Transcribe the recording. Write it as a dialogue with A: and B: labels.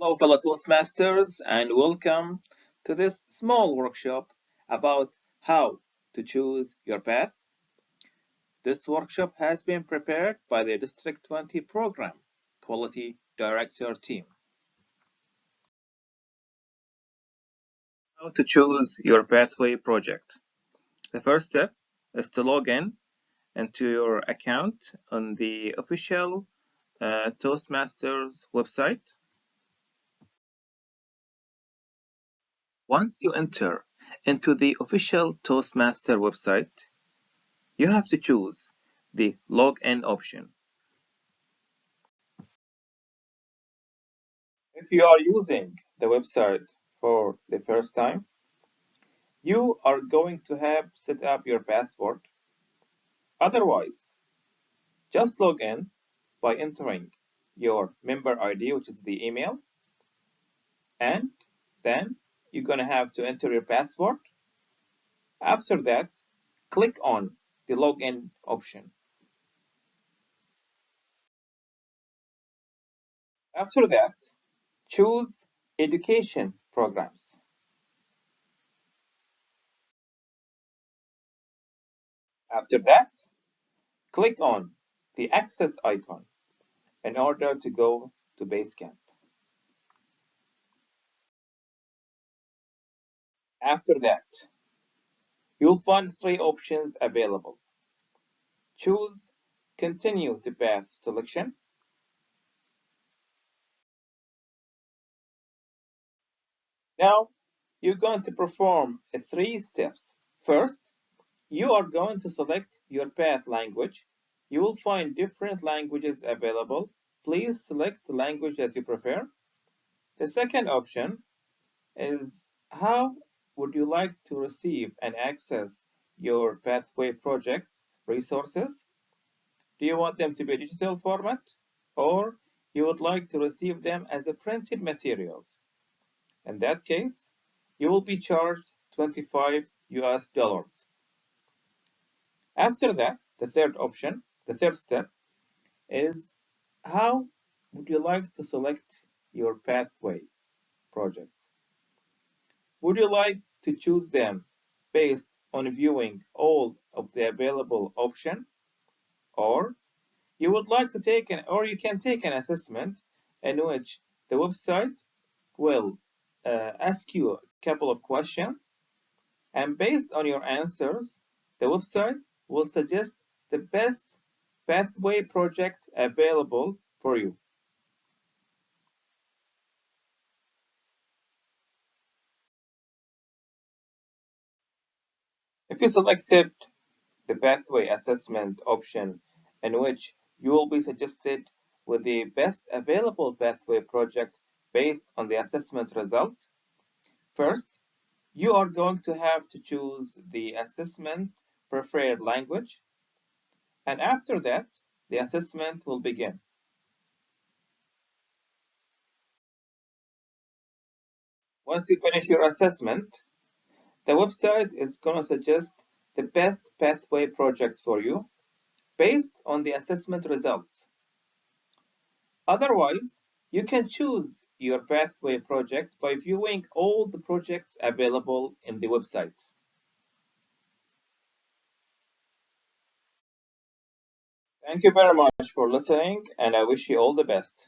A: Hello, fellow Toastmasters, and welcome to this small workshop about how to choose your path. This workshop has been prepared by the District 20 Program Quality Director team. How to choose your pathway project. The first step is to log in into your account on the official Toastmasters website. Once you enter into the official Toastmaster website, you have to choose the login option. If you are using the website for the first time, you are going to have set up your password. Otherwise, just log in by entering your member ID, which is the email, and then you're going to have to enter your password. After that, click on the login option. After that, choose education programs. After that, click on the access icon in order to go to Basecamp. After that, you'll find three options available. Choose Continue to Path Selection. Now, you're going to perform three steps. First, you are going to select your path language. You will find different languages available. Please select the language that you prefer. The second option is how would you like to receive and access your pathway project's resources? Do you want them to be digital format, or you would like to receive them as a printed materials? In that case, you will be charged $25 US. After that, the third step is how would you like to select your pathway project? Would you like to choose them based on viewing all of the available options, or you would like to take you can take an assessment in which the website will ask you a couple of questions, and based on your answers, the website will suggest the best pathway project available for you. If you selected the pathway assessment option, in which you will be suggested with the best available pathway project based on the assessment result, first, you are going to have to choose the assessment preferred language, and after that, the assessment will begin. Once you finish your assessment, the website is going to suggest the best pathway project for you based on the assessment results. Otherwise, you can choose your pathway project by viewing all the projects available in the website. Thank you very much for listening, and I wish you all the best.